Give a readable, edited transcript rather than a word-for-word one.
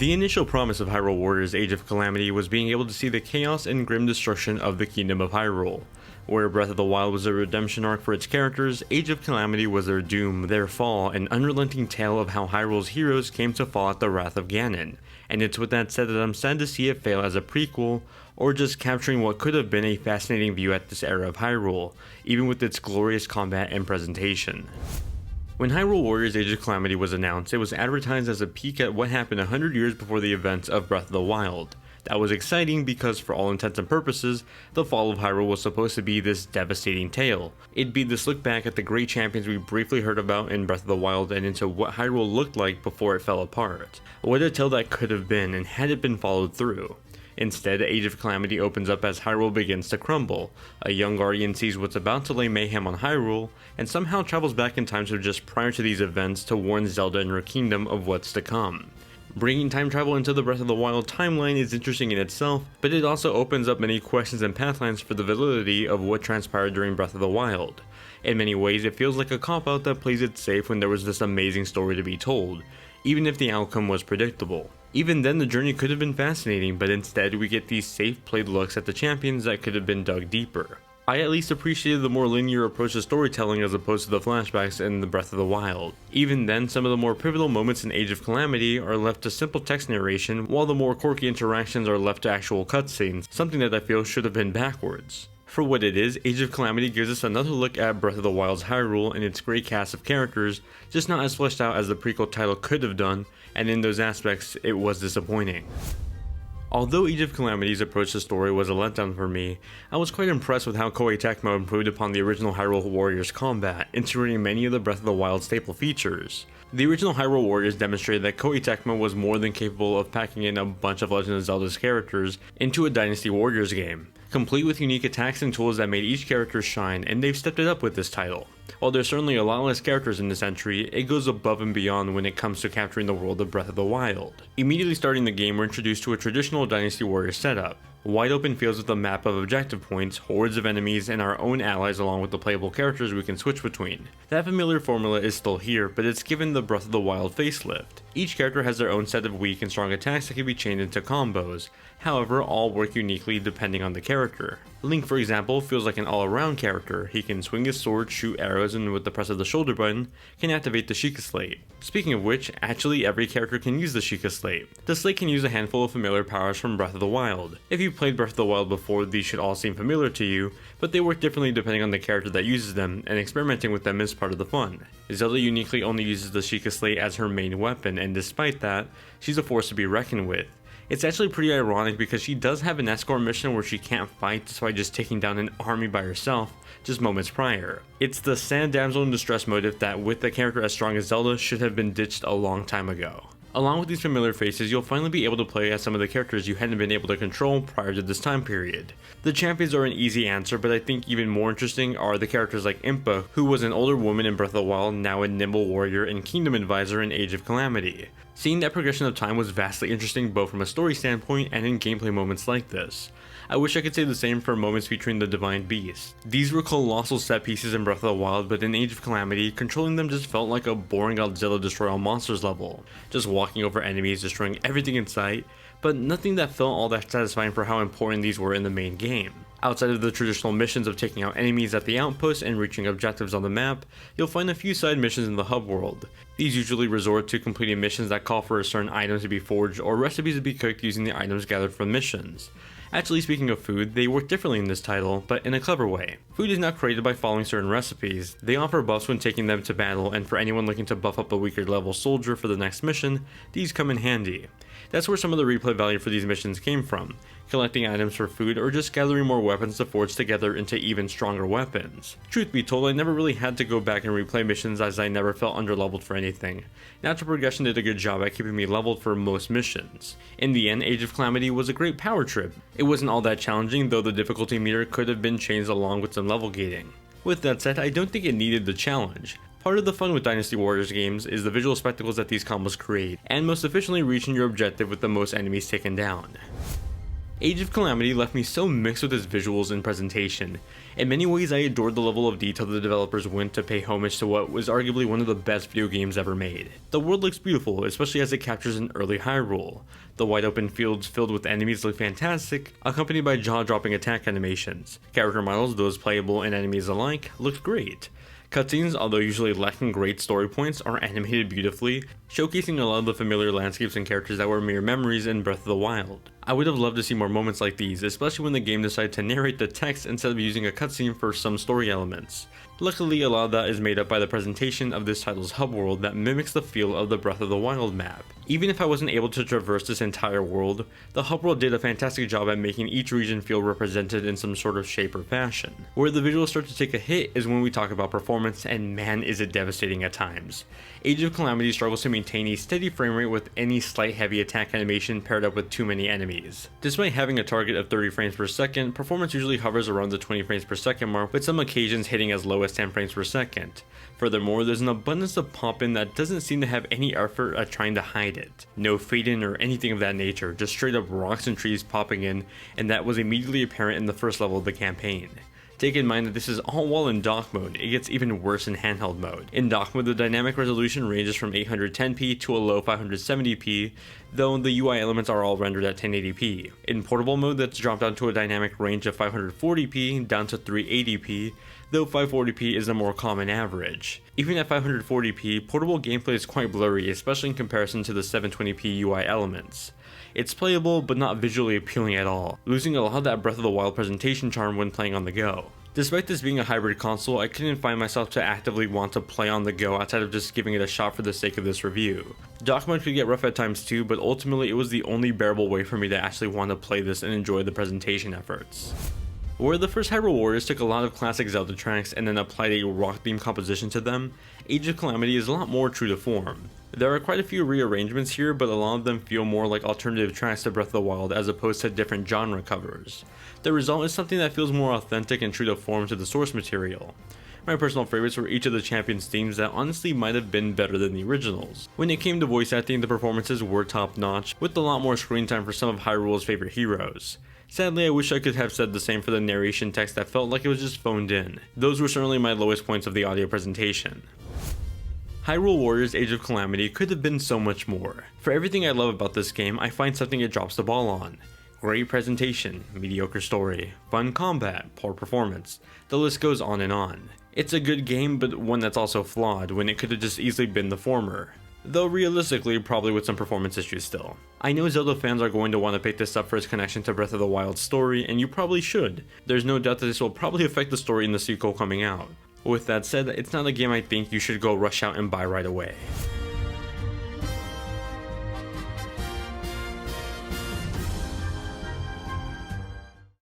The initial promise of Hyrule Warriors Age of Calamity was being able to see the chaos and grim destruction of the Kingdom of Hyrule. Where Breath of the Wild was a redemption arc for its characters, Age of Calamity was their doom, their fall, an unrelenting tale of how Hyrule's heroes came to fall at the wrath of Ganon. And it's with that said that I'm sad to see it fail as a prequel, or just capturing what could have been a fascinating view at this era of Hyrule, even with its glorious combat and presentation. When Hyrule Warriors Age of Calamity was announced, it was advertised as a peek at what happened 100 years before the events of Breath of the Wild. That was exciting because, for all intents and purposes, the fall of Hyrule was supposed to be this devastating tale. It'd be this look back at the great champions we briefly heard about in Breath of the Wild and into what Hyrule looked like before it fell apart. What a tale that could have been, and had it been followed through. Instead, Age of Calamity opens up as Hyrule begins to crumble. A young guardian sees what's about to lay mayhem on Hyrule, and somehow travels back in time to just prior to these events to warn Zelda and her kingdom of what's to come. Bringing time travel into the Breath of the Wild timeline is interesting in itself, but it also opens up many questions and pathlines for the validity of what transpired during Breath of the Wild. In many ways, it feels like a cop-out that plays it safe when there was this amazing story to be told, even if the outcome was predictable. Even then, the journey could have been fascinating, but instead we get these safe played looks at the champions that could have been dug deeper. I at least appreciated the more linear approach to storytelling as opposed to the flashbacks in the Breath of the Wild. Even then, some of the more pivotal moments in Age of Calamity are left to simple text narration, while the more quirky interactions are left to actual cutscenes, something that I feel should have been backwards. For what it is, Age of Calamity gives us another look at Breath of the Wild's Hyrule and its great cast of characters, just not as fleshed out as the prequel title could have done, and in those aspects, it was disappointing. Although Age of Calamity's approach to the story was a letdown for me, I was quite impressed with how Koei Tecmo improved upon the original Hyrule Warriors combat, integrating many of the Breath of the Wild staple features. The original Hyrule Warriors demonstrated that Koei Tecmo was more than capable of packing in a bunch of Legend of Zelda's characters into a Dynasty Warriors game, complete with unique attacks and tools that made each character shine, and they've stepped it up with this title. While there's certainly a lot less characters in this entry, it goes above and beyond when it comes to capturing the world of Breath of the Wild. Immediately starting the game, we're introduced to a traditional Dynasty Warriors setup. Wide open fields with a map of objective points, hordes of enemies, and our own allies along with the playable characters we can switch between. That familiar formula is still here, but it's given the Breath of the Wild facelift. Each character has their own set of weak and strong attacks that can be chained into combos, however all work uniquely depending on the character. Link, for example, feels like an all-around character. He can swing his sword, shoot arrows, and with the press of the shoulder button, can activate the Sheikah Slate. Speaking of which, actually every character can use the Sheikah Slate. The Slate can use a handful of familiar powers from Breath of the Wild. If you played Breath of the Wild before, these should all seem familiar to you, but they work differently depending on the character that uses them, and experimenting with them is part of the fun. Zelda uniquely only uses the Sheikah Slate as her main weapon, and despite that, she's a force to be reckoned with. It's actually pretty ironic because she does have an escort mission where she can't fight despite just taking down an army by herself just moments prior. It's the sad damsel in distress motive that, with a character as strong as Zelda, should have been ditched a long time ago. Along with these familiar faces, you'll finally be able to play as some of the characters you hadn't been able to control prior to this time period. The champions are an easy answer, but I think even more interesting are the characters like Impa, who was an older woman in Breath of the Wild, now a nimble warrior and kingdom advisor in Age of Calamity. Seeing that progression of time was vastly interesting both from a story standpoint and in gameplay moments like this. I wish I could say the same for moments featuring the Divine Beast. These were colossal set pieces in Breath of the Wild, but in Age of Calamity, controlling them just felt like a boring Godzilla Destroy All Monsters level. Just walking over enemies, destroying everything in sight, but nothing that felt all that satisfying for how important these were in the main game. Outside of the traditional missions of taking out enemies at the outpost and reaching objectives on the map, you'll find a few side missions in the hub world. These usually resort to completing missions that call for a certain item to be forged or recipes to be cooked using the items gathered from missions. Actually, speaking of food, they work differently in this title, but in a clever way. Food is not created by following certain recipes. They offer buffs when taking them to battle, and for anyone looking to buff up a weaker level soldier for the next mission, these come in handy. That's where some of the replay value for these missions came from, collecting items for food or just gathering more weapons to forge together into even stronger weapons. Truth be told, I never really had to go back and replay missions as I never felt underleveled for anything. Natural progression did a good job at keeping me leveled for most missions. In the end, Age of Calamity was a great power trip. It wasn't all that challenging, though the difficulty meter could have been changed along with some level gating. With that said, I don't think it needed the challenge. Part of the fun with Dynasty Warriors games is the visual spectacles that these combos create, and most efficiently reaching your objective with the most enemies taken down. Age of Calamity left me so mixed with its visuals and presentation. In many ways, I adored the level of detail the developers went to pay homage to what was arguably one of the best video games ever made. The world looks beautiful, especially as it captures an early Hyrule. The wide open fields filled with enemies look fantastic, accompanied by jaw-dropping attack animations. Character models, those playable and enemies alike, looked great. Cutscenes, although usually lacking great story points, are animated beautifully, showcasing a lot of the familiar landscapes and characters that were mere memories in Breath of the Wild. I would have loved to see more moments like these, especially when the game decided to narrate the text instead of using a cutscene for some story elements. Luckily, a lot of that is made up by the presentation of this title's hub world that mimics the feel of the Breath of the Wild map. Even if I wasn't able to traverse this entire world, the hub world did a fantastic job at making each region feel represented in some sort of shape or fashion. Where the visuals start to take a hit is when we talk about performance, and man is it devastating at times. Age of Calamity struggles to maintain a steady frame rate with any slight heavy attack animation paired up with too many enemies. Despite having a target of 30 frames per second, performance usually hovers around the 20 frames per second mark, with some occasions hitting as low as 10 frames per second. Furthermore, there's an abundance of pop-in that doesn't seem to have any effort at trying to hide it. No fade-in or anything of that nature, just straight up rocks and trees popping in, and that was immediately apparent in the first level of the campaign. Take in mind that this is all while in dock mode. It gets even worse in handheld mode. In dock mode, the dynamic resolution ranges from 810p to a low 570p, though the UI elements are all rendered at 1080p. In portable mode, that's dropped down to a dynamic range of 540p down to 380p, though 540p is a more common average. Even at 540p, portable gameplay is quite blurry, especially in comparison to the 720p UI elements. It's playable, but not visually appealing at all, losing a lot of that Breath of the Wild presentation charm when playing on the go. Despite this being a hybrid console, I couldn't find myself to actively want to play on the go outside of just giving it a shot for the sake of this review. Dock mode could get rough at times too, but ultimately it was the only bearable way for me to actually want to play this and enjoy the presentation efforts. Where the first Hyrule Warriors took a lot of classic Zelda tracks and then applied a rock-themed composition to them, Age of Calamity is a lot more true to form. There are quite a few rearrangements here, but a lot of them feel more like alternative tracks to Breath of the Wild as opposed to different genre covers. The result is something that feels more authentic and true to form to the source material. My personal favorites were each of the champions' themes that honestly might have been better than the originals. When it came to voice acting, the performances were top notch, with a lot more screen time for some of Hyrule's favorite heroes. Sadly, I wish I could have said the same for the narration text that felt like it was just phoned in. Those were certainly my lowest points of the audio presentation. Hyrule Warriors Age of Calamity could have been so much more. For everything I love about this game, I find something it drops the ball on. Great presentation, mediocre story, fun combat, poor performance, the list goes on and on. It's a good game, but one that's also flawed when it could have just easily been the former. Though realistically, probably with some performance issues still. I know Zelda fans are going to want to pick this up for its connection to Breath of the Wild's story, and you probably should. There's no doubt that this will probably affect the story in the sequel coming out. With that said, it's not a game I think you should go rush out and buy right away.